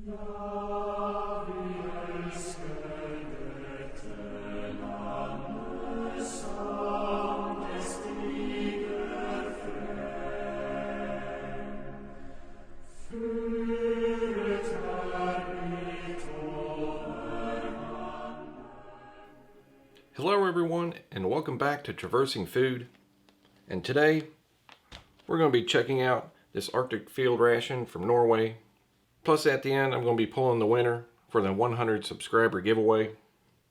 Hello everyone, and welcome back to Traversing Food. And today we're going to be checking out this Arctic Field Ration from Norway. Plus at the end I'm going to be pulling the winner for the 100 subscriber giveaway.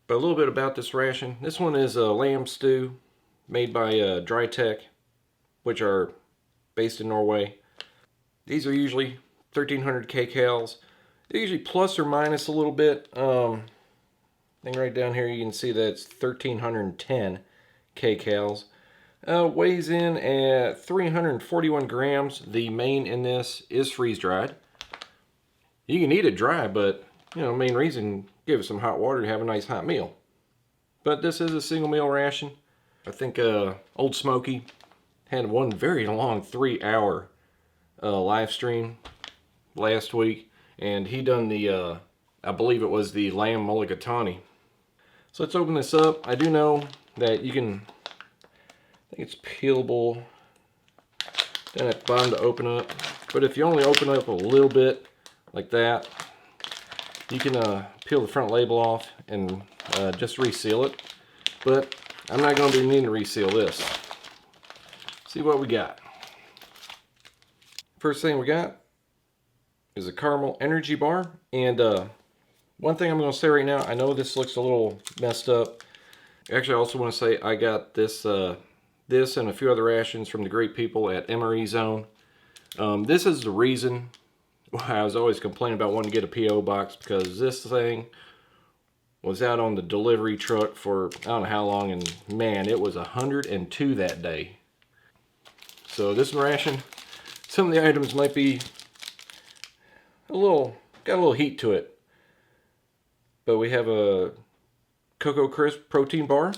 But a little bit about this ration. This one is a lamb stew made by Dry Tech, which are based in Norway. These are usually 1300 kcals. They're usually plus or minus a little bit. Thing right down here, you can see that it's 1310 kcals. Weighs in at 341 grams. The main in this is freeze dried. You can eat it dry, but main reason, give it some hot water to have a nice hot meal. But this is a single meal ration. I think Old Smoky had one very long 3-hour live stream last week, and he done the I believe it was the lamb mulligatawny. So let's open this up. I do know that you can, I think it's peelable down at the bottom to open up. But if you only open up a little bit like that, you can peel the front label off and just reseal it. But I'm not going to be needing to reseal this. See what we got. First thing we got is a caramel energy bar. And one thing I'm going to say right now, I know this looks a little messed up. Actually, I also want to say I got this this and a few other rations from the great people at MRE Zone. This is the reason why I was always complaining about wanting to get a P.O. box, because this thing was out on the delivery truck for I don't know how long, and man, it was 102 that day. So this ration, some of the items might be got a little heat to it. But we have a Cocoa Crisp protein bar,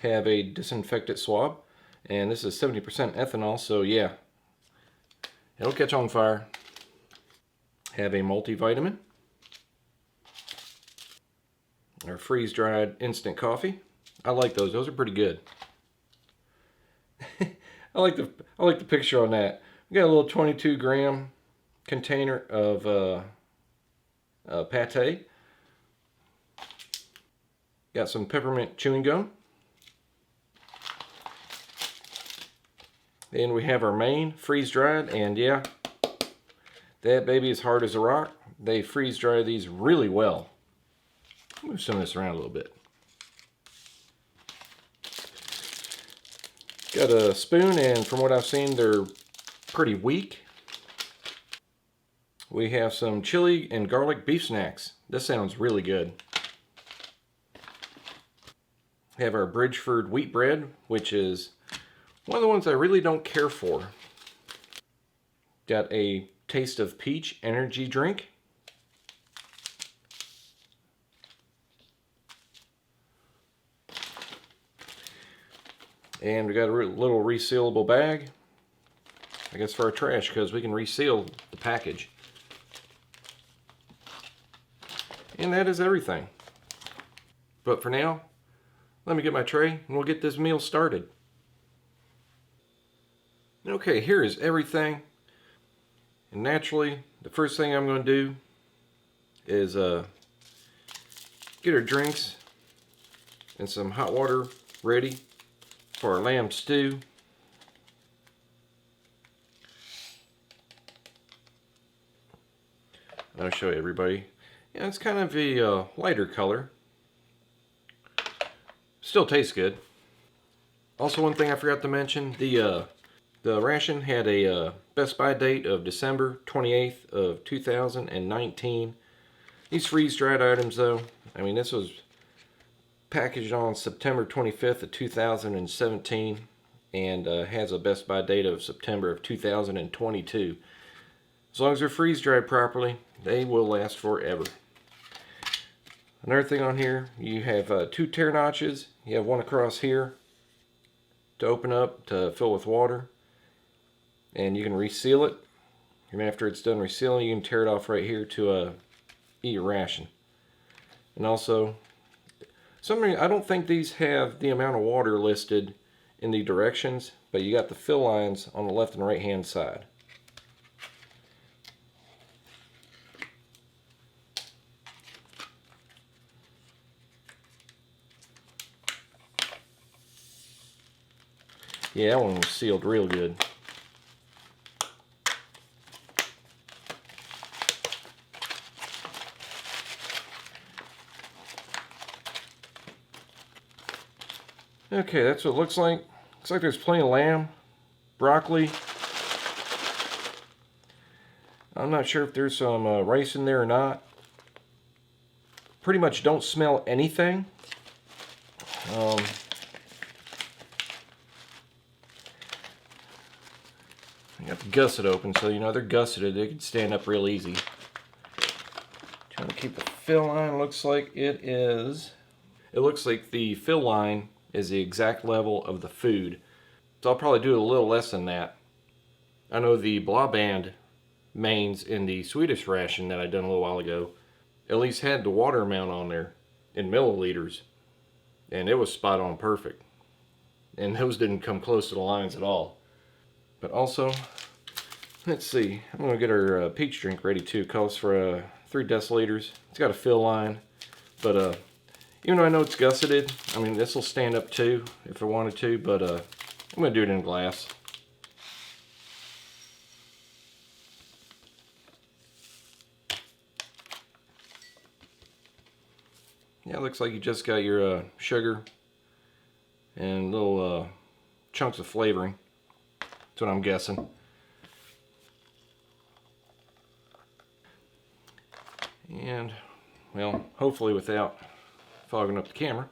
have a disinfectant swab, and this is 70% ethanol, so yeah, it'll catch on fire. Have a multivitamin, our freeze-dried instant coffee. I like those. Those are pretty good. I like the picture on that. We got a little 22-gram container of pate. Got some peppermint chewing gum. Then we have our main freeze-dried, and yeah, that baby is hard as a rock. They freeze-dry these really well. Move some of this around a little bit. Got a spoon, and from what I've seen, they're pretty weak. We have some chili and garlic beef snacks. This sounds really good. We have our Bridgeford wheat bread, which is one of the ones I really don't care for. Got a Taste of Peach energy drink. And we got a little resealable bag, I guess for our trash, because we can reseal the package. And that is everything. But for now, let me get my tray and we'll get this meal started. Okay, here is everything. And naturally, the first thing I'm going to do is get our drinks and some hot water ready for our lamb stew. I'll show you everybody. Yeah, it's kind of a lighter color. Still tastes good. Also, one thing I forgot to mention, the ration had a Best By date of December 28th of 2019. These freeze-dried items, though, I mean, this was packaged on September 25th of 2017 and has a Best By date of September of 2022. As long as they're freeze-dried properly, they will last forever. Another thing on here, you have 2 tear notches. You have one across here to open up to fill with water, and you can reseal it. And after it's done resealing, you can tear it off right here to eat your ration. And also, I don't think these have the amount of water listed in the directions, but you got the fill lines on the left and right hand side. Yeah, that one was sealed real good. Okay, that's what it looks like. Looks like there's plenty of lamb, broccoli. I'm not sure if there's some rice in there or not. Pretty much don't smell anything. I got the gusset open, so you know they're gusseted. They can stand up real easy. Trying to keep the fill line. Looks like it is. It looks like the fill line is the exact level of the food. So I'll probably do a little less than that. I know the Blåband mains in the Swedish ration that I done a little while ago at least had the water amount on there in milliliters, and it was spot on perfect. And those didn't come close to the lines at all. But also, let's see, I'm going to get our peach drink ready too. It calls for 3 deciliters. It's got a fill line, but even though I know it's gusseted, I mean, this will stand up too if I wanted to, but I'm going to do it in a glass. Yeah, it looks like you just got your sugar and little chunks of flavoring. That's what I'm guessing. And, well, hopefully without fogging up the camera.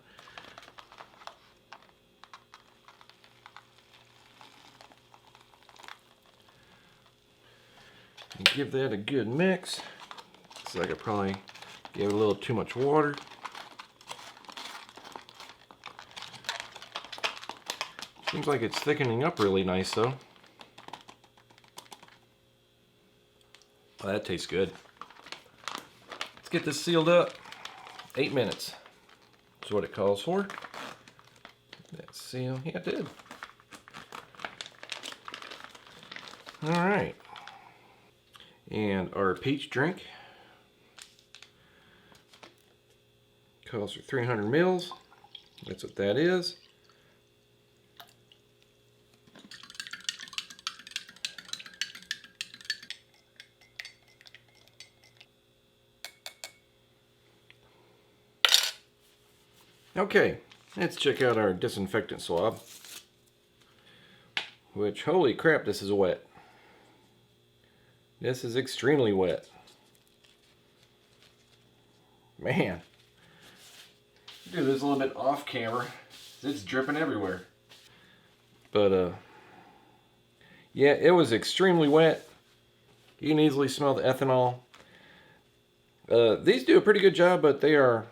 And give that a good mix. Looks like I probably gave it a little too much water. Seems like it's thickening up really nice though. Oh, that tastes good. Let's get this sealed up. 8 minutes. That's what it calls for. That seal, yeah, it did. Alright. And our peach drink calls for 300 mils. That's what that is. Okay, let's check out our disinfectant swab. Which, holy crap, this is wet. This is extremely wet. Man. Do this a little bit off camera. It's dripping everywhere. But, yeah, it was extremely wet. You can easily smell the ethanol. These do a pretty good job, but they're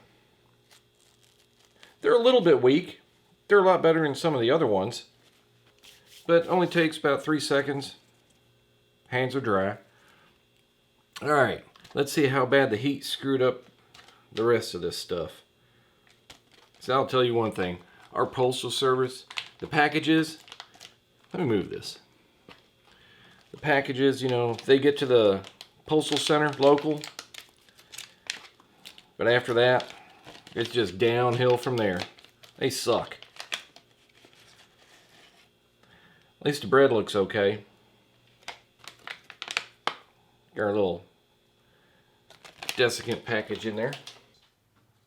a little bit weak. They're a lot better than some of the other ones. But only takes about 3 seconds. Hands are dry. Alright, let's see how bad the heat screwed up the rest of this stuff. So I'll tell you one thing. Our postal service, the packages, let me move this. The packages, you know, they get to the postal center, local. But after that, it's just downhill from there. They suck. At least the bread looks okay. Got our little desiccant package in there.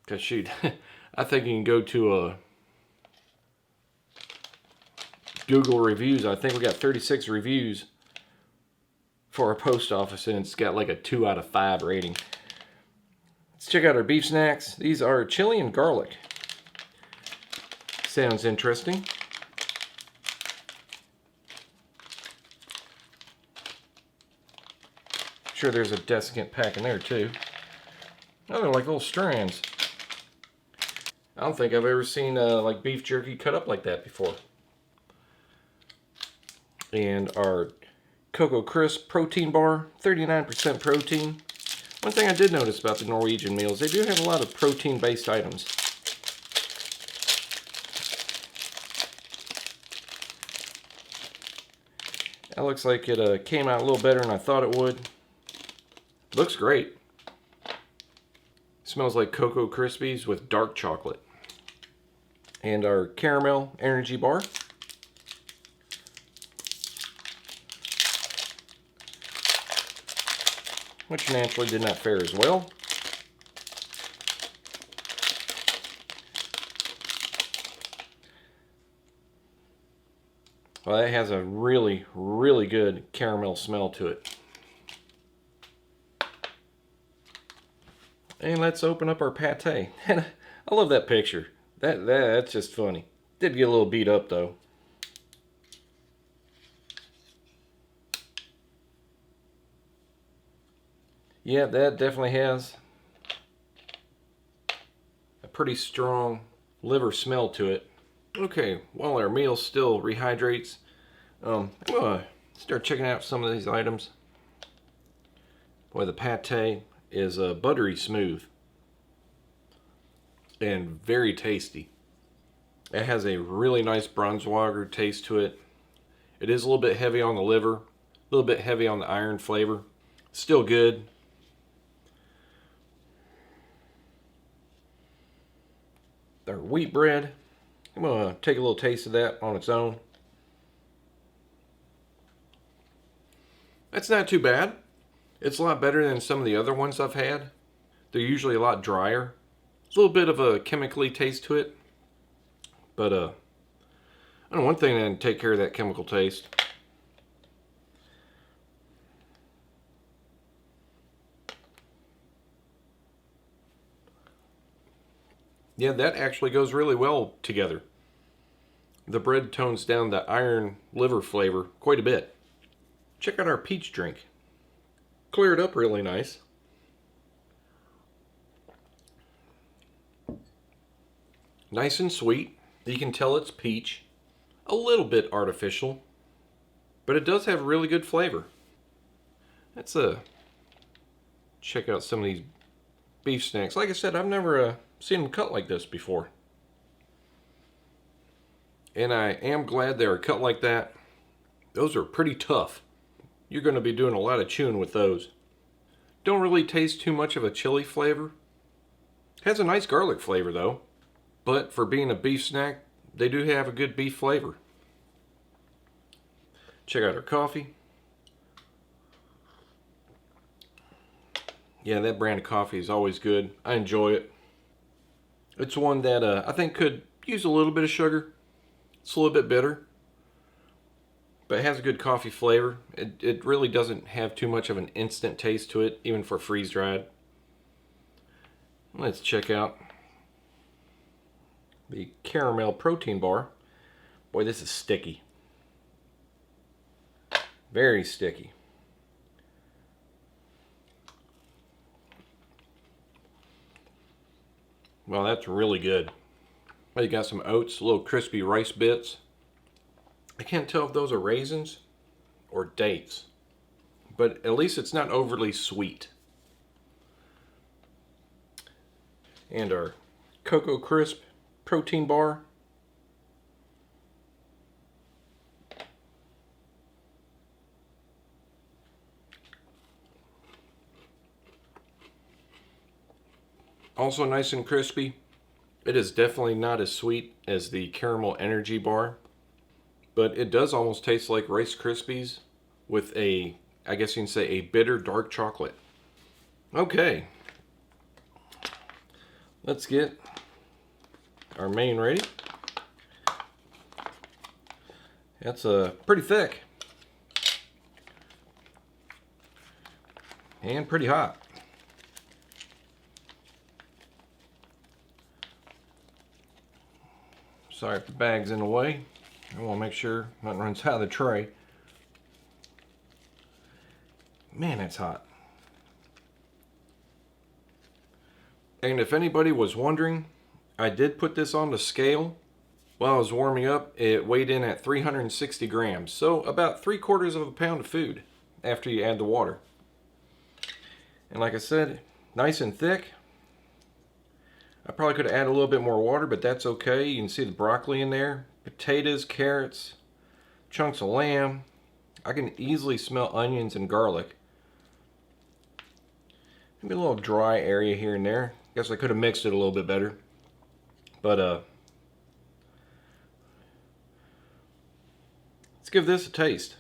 Cause shoot, I think you can go to Google reviews. I think we got 36 reviews for our post office, and it's got like a 2 out of 5 rating. Let's check out our beef snacks. These are chili and garlic. Sounds interesting. Sure, there's a desiccant pack in there too. Oh, they're like little strands. I don't think I've ever seen like beef jerky cut up like that before. And our Cocoa Crisp protein bar, 39% protein. One thing I did notice about the Norwegian meals, they do have a lot of protein-based items. That looks like it came out a little better than I thought it would. Looks great. Smells like Cocoa Krispies with dark chocolate. And our caramel energy bar. Which naturally did not fare as well. Well, that has a really, really good caramel smell to it. And let's open up our pate. I love that picture. That's just funny. Did get a little beat up though. Yeah, that definitely has a pretty strong liver smell to it. Okay, while our meal still rehydrates, I'm gonna start checking out some of these items. Boy, the pate is buttery smooth and very tasty. It has a really nice Braunschweiger taste to it. It is a little bit heavy on the liver, a little bit heavy on the iron flavor. Still good. Our wheat bread, I'm gonna take a little taste of that on its own. That's not too bad. It's a lot better than some of the other ones I've had. They're usually a lot drier. There's a little bit of a chemically taste to it. But I know one thing that can take care of that chemical taste. Yeah, that actually goes really well together. The bread tones down the iron liver flavor quite a bit. Check out our peach drink. Cleared up really nice. Nice and sweet. You can tell it's peach. A little bit artificial. But it does have really good flavor. Let's check out some of these beef snacks. Like I said, I've never seen them cut like this before. And I am glad they are cut like that. Those are pretty tough. You're going to be doing a lot of chewing with those. Don't really taste too much of a chili flavor. Has a nice garlic flavor though. But for being a beef snack, they do have a good beef flavor. Check out our coffee. Yeah, that brand of coffee is always good. I enjoy it. It's one that I think could use a little bit of sugar. It's a little bit bitter. But it has a good coffee flavor. It really doesn't have too much of an instant taste to it, even for freeze-dried. Let's check out the caramel protein bar. Boy, this is sticky. Very sticky. Well, that's really good. Well, you got some oats, little crispy rice bits. I can't tell if those are raisins or dates, but at least it's not overly sweet. And our Cocoa Crisp protein bar. Also nice and crispy. It is definitely not as sweet as the caramel energy bar, but it does almost taste like Rice Krispies with a, I guess you can say, a bitter dark chocolate. Okay, let's get our main ready. That's pretty thick and pretty hot. Sorry if the bag's in the way. I want to make sure nothing runs out of the tray. Man, that's hot. And if anybody was wondering, I did put this on the scale. While I was warming up, it weighed in at 360 grams. So about 3/4 of a pound of food. after you add the water. And like I said, nice and thick. I probably could have added a little bit more water, but that's okay. You can see the broccoli in there, potatoes, carrots, chunks of lamb. I can easily smell onions and garlic. Maybe a little dry area here and there. Guess I could have mixed it a little bit better. But let's give this a taste.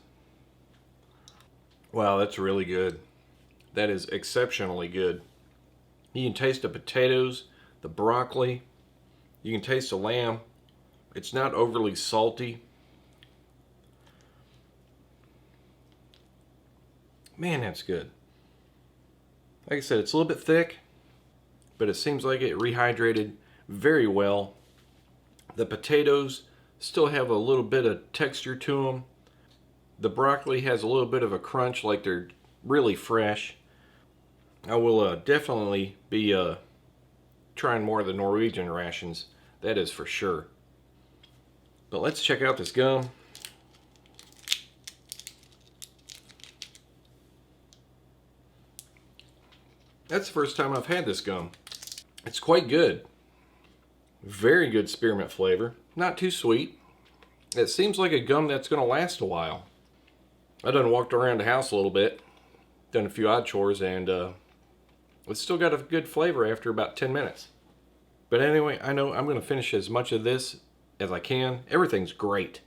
Wow, that's really good. That is exceptionally good. You can taste the potatoes, the broccoli. You can taste the lamb. It's not overly salty. Man, that's good. Like I said, it's a little bit thick, but it seems like it rehydrated very well. The potatoes still have a little bit of texture to them. The broccoli has a little bit of a crunch, like they're really fresh. I will definitely be trying more of the Norwegian rations, that is for sure. But let's check out this gum. That's the first time I've had this gum. It's quite good. Very good spearmint flavor. Not too sweet. It seems like a gum that's going to last a while. I done walked around the house a little bit, done a few odd chores, and it's still got a good flavor after about 10 minutes. But anyway, I know I'm going to finish as much of this as I can. Everything's great.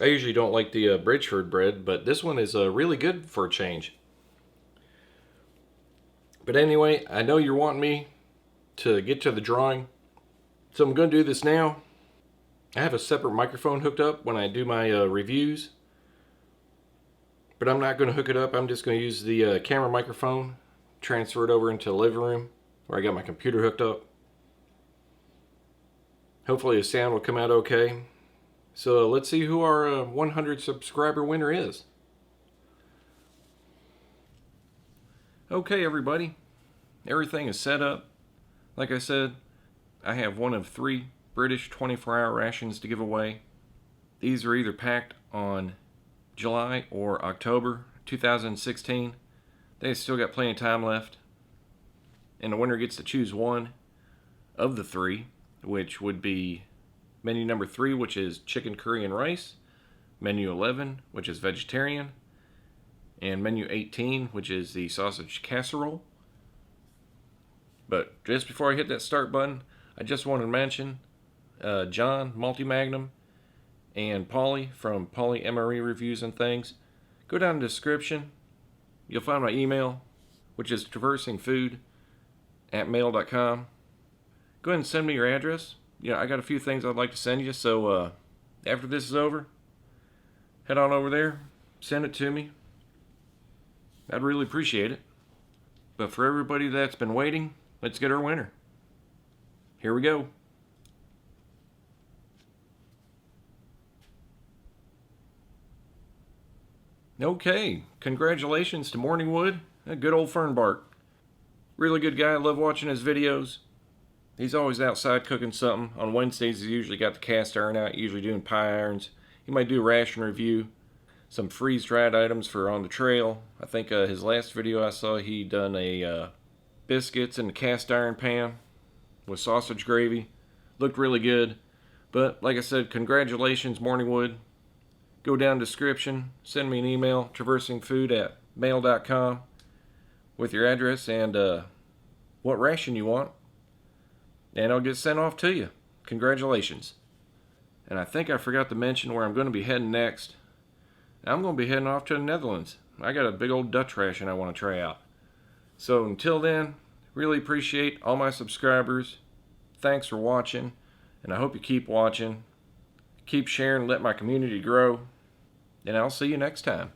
I usually don't like the Bridgeford bread, but this one is really good for a change. But anyway, I know you're wanting me to get to the drawing, so I'm going to do this now. I have a separate microphone hooked up when I do my reviews, but I'm not going to hook it up. I'm just going to use the camera microphone, transfer it over into the living room where I got my computer hooked up. Hopefully the sound will come out okay. So let's see who our 100 subscriber winner is. Okay, everybody, everything is set up. Like I said, I have one of 3 British 24-hour rations to give away. These are either packed on July or October 2016. They still got plenty of time left. And the winner gets to choose one of the 3, which would be menu number 3, which is chicken curry and rice, menu 11, which is vegetarian, and menu 18, which is the sausage casserole. But just before I hit that start button, I just wanted to mention John, Multi-Magnum, and Polly from Polly MRE Reviews and Things. Go down in the description. You'll find my email, which is traversingfood@mail.com. Go ahead and send me your address. Yeah, I got a few things I'd like to send you, so after this is over, head on over there, send it to me. I'd really appreciate it. But for everybody that's been waiting, let's get our winner. Here we go. Okay, congratulations to Morningwood, a good old Fernbark. Really good guy, I love watching his videos. He's always outside cooking something. On Wednesdays, he's usually got the cast iron out, usually doing pie irons. He might do a ration review, some freeze-dried items for on the trail. I think his last video I saw, he done a biscuits in the cast iron pan with sausage gravy. Looked really good. But like I said, congratulations, Morningwood. Go down description, send me an email, traversingfood@mail.com, with your address and what ration you want, and I'll get sent off to you. Congratulations. And I think I forgot to mention where I'm going to be heading next. I'm going to be heading off to the Netherlands. I got a big old Dutch ration I want to try out. So until then, really appreciate all my subscribers. Thanks for watching, and I hope you keep watching. Keep sharing, let my community grow, and I'll see you next time.